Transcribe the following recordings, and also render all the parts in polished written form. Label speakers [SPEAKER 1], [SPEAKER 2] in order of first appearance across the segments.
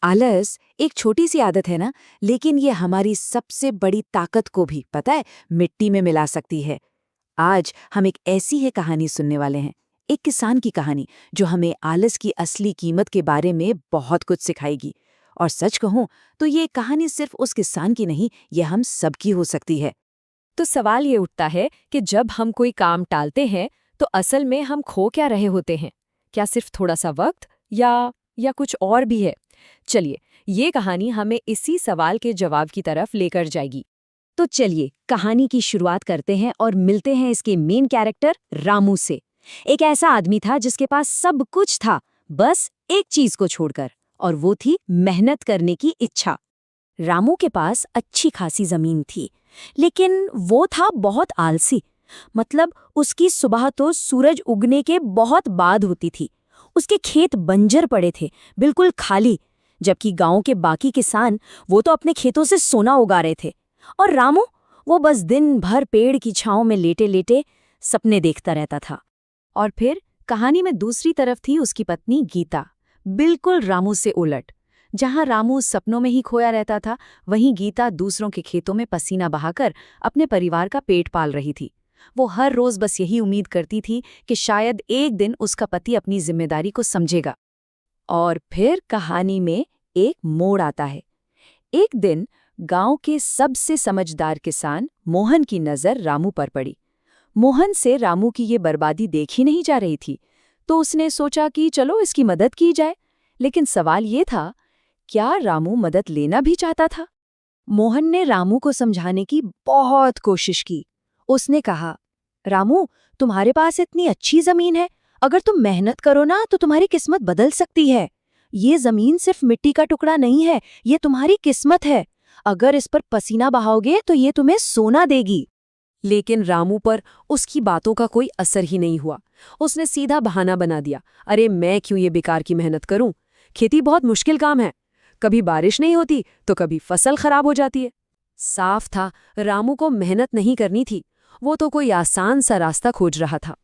[SPEAKER 1] आलस एक छोटी सी आदत है ना, लेकिन ये हमारी सबसे बड़ी ताकत को भी पता है मिट्टी में मिला सकती है। आज हम एक ऐसी है कहानी सुनने वाले हैं, एक किसान की कहानी जो हमें आलस की असली कीमत के बारे में बहुत कुछ सिखाएगी। और सच कहूं तो ये कहानी सिर्फ उस किसान की नहीं, ये हम सबकी हो सकती है।
[SPEAKER 2] तो सवाल ये उठता है कि जब हम कोई काम टालते हैं तो असल में हम खो क्या रहे होते हैं? क्या सिर्फ थोड़ा सा वक्त या कुछ और भी है? चलिए, ये कहानी हमें इसी सवाल के जवाब की तरफ लेकर जाएगी। तो चलिए कहानी की शुरुआत करते हैं और मिलते हैं इसके मेन कैरेक्टर रामू से। एक ऐसा आदमी था जिसके पास सब कुछ था, बस एक चीज को छोड़कर, और वो थी मेहनत करने की इच्छा। रामू के पास अच्छी खासी जमीन थी, लेकिन वो था बहुत आलसी। मतलब उसकी सुबह तो सूरज उगने के बहुत बाद होती थी। उसके खेत बंजर पड़े थे, बिल्कुल खाली, जबकि गांव के बाकी किसान वो तो अपने खेतों से सोना उगा रहे थे। और रामू, वो बस दिन भर पेड़ की छांव में लेटे लेटे सपने देखता रहता था। और फिर कहानी में दूसरी तरफ थी उसकी पत्नी गीता, बिल्कुल रामू से उलट। जहां रामू सपनों में ही खोया रहता था, वहीं गीता दूसरों के खेतों में पसीना बहाकर अपने परिवार का पेट पाल रही थी। वो हर रोज बस यही उम्मीद करती थी कि शायद एक दिन उसका पति अपनी जिम्मेदारी को समझेगा। और फिर कहानी में एक मोड़ आता है। एक दिन गांव के सबसे समझदार किसान मोहन की नजर रामू पर पड़ी। मोहन से रामू की ये बर्बादी देखी नहीं जा रही थी, तो उसने सोचा कि चलो इसकी मदद की जाए। लेकिन सवाल ये था, क्या रामू मदद लेना भी चाहता था? मोहन ने रामू को समझाने की बहुत कोशिश की। उसने कहा, रामू, तुम्हारे पास इतनी अच्छी जमीन है, अगर तुम मेहनत करो ना तो तुम्हारी किस्मत बदल सकती है। ये जमीन सिर्फ मिट्टी का टुकड़ा नहीं है, ये तुम्हारी किस्मत है। अगर इस पर पसीना बहाओगे तो ये तुम्हें सोना देगी। लेकिन रामू पर उसकी बातों का कोई असर ही नहीं हुआ। उसने सीधा बहाना बना दिया, अरे मैं क्यों ये बेकार की मेहनत करूं? खेती बहुत मुश्किल काम है, कभी बारिश नहीं होती तो कभी फसल खराब हो जाती है। साफ था, रामू को मेहनत नहीं करनी थी, वो तो कोई आसान सा रास्ता खोज रहा था।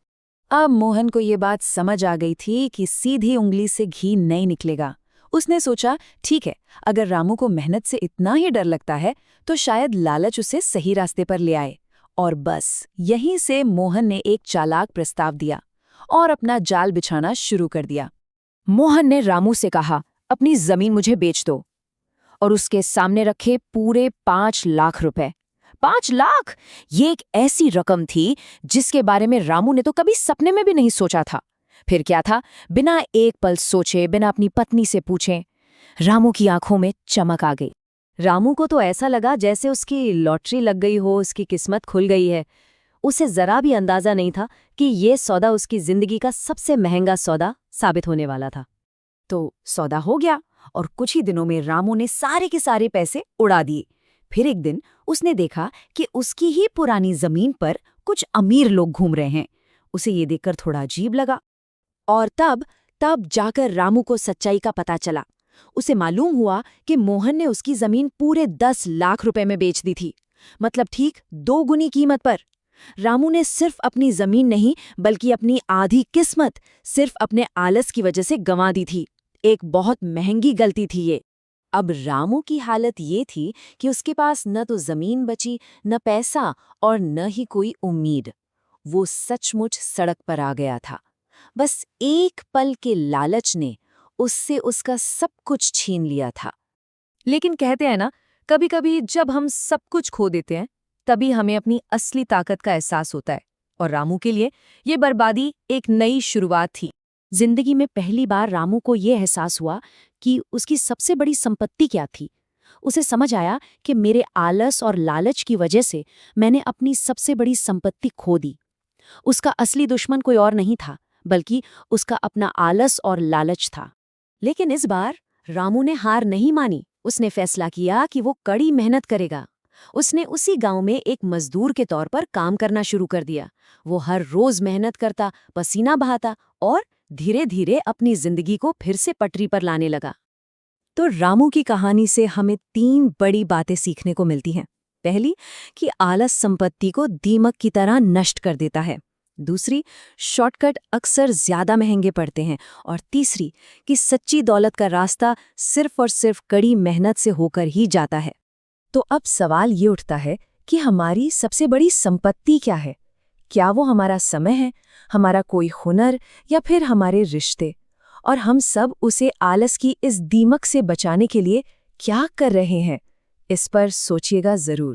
[SPEAKER 2] अब मोहन को ये बात समझ आ गई थी कि सीधी उंगली से घी नहीं निकलेगा। उसने सोचा, ठीक है, अगर रामू को मेहनत से इतना ही डर लगता है तो शायद लालच उसे सही रास्ते पर ले आए। और बस यहीं से मोहन ने एक चालाक प्रस्ताव दिया और अपना जाल बिछाना शुरू कर दिया। मोहन ने रामू से कहा, अपनी जमीन मुझे बेच दो, और उसके सामने रखे पूरे 5 लाख रुपए। 5 लाख! ये एक ऐसी रकम थी जिसके बारे में रामू ने तो कभी सपने में भी नहीं सोचा था। फिर क्या था, बिना एक पल सोचे, बिना अपनी पत्नी से पूछे, रामू की आंखों में चमक आ गई। रामू को तो ऐसा लगा जैसे उसकी लॉटरी लग गई हो, उसकी किस्मत खुल गई है। उसे जरा भी अंदाजा नहीं था कि ये सौदा उसकी जिंदगी का सबसे महंगा सौदा साबित होने वाला था। तो सौदा हो गया और कुछ ही दिनों में रामू ने सारे के सारे पैसे उड़ा दिए। फिर एक दिन उसने देखा कि उसकी ही पुरानी जमीन पर कुछ अमीर लोग घूम रहे हैं। उसे ये देखकर थोड़ा अजीब लगा। और तब तब जाकर रामू को सच्चाई का पता चला। उसे मालूम हुआ कि मोहन ने उसकी जमीन पूरे 10 लाख रुपए में बेच दी थी, मतलब ठीक 2 गुनी कीमत पर। रामू ने सिर्फ अपनी जमीन नहीं, बल्कि अपनी आधी किस्मत सिर्फ अपने आलस की वजह से गंवा दी थी। एक बहुत महंगी गलती थी ये। अब रामू की हालत ये थी कि उसके पास न तो जमीन बची, न पैसा, और न ही कोई उम्मीद। वो सचमुच सड़क पर आ गया था। बस एक पल के लालच ने उससे उसका सब कुछ छीन लिया था। लेकिन कहते हैं ना, कभी-कभी जब हम सब कुछ खो देते हैं, तभी हमें अपनी असली ताकत का एहसास होता है। और रामू के लिए ये बर्बादी एक नई शुरुआत थी। जिंदगी में पहली बार रामू को ये एहसास हुआ कि उसकी सबसे बड़ी संपत्ति क्या थी। उसे समझ आया कि मेरे आलस और लालच की वजह से मैंने अपनी सबसे बड़ी संपत्ति खो दी। उसका असली दुश्मन कोई और नहीं था, बल्कि उसका अपना आलस और लालच था। लेकिन इस बार रामू ने हार नहीं मानी। उसने फैसला किया कि वो कड़ी मेहनत करेगा। उसने उसी गांव में एक मजदूर के तौर पर काम करना शुरू कर दिया। वो हर रोज मेहनत करता, पसीना बहाता और धीरे धीरे अपनी जिंदगी को फिर से पटरी पर लाने लगा। तो रामू की कहानी से हमें 3 बड़ी बातें सीखने को मिलती हैं। पहली, कि आलस संपत्ति को दीमक की तरह नष्ट कर देता है।
[SPEAKER 1] दूसरी, शॉर्टकट अक्सर ज्यादा महंगे पड़ते हैं। और तीसरी, कि सच्ची दौलत का रास्ता सिर्फ और सिर्फ कड़ी मेहनत से होकर ही जाता है।
[SPEAKER 2] तो अब सवाल ये उठता है कि हमारी सबसे बड़ी संपत्ति क्या है? क्या वो हमारा समय है, हमारा कोई हुनर, या फिर हमारे रिश्ते? और हम सब उसे आलस की इस दीमक से बचाने के लिए क्या कर रहे हैं? इस पर सोचिएगा जरूर।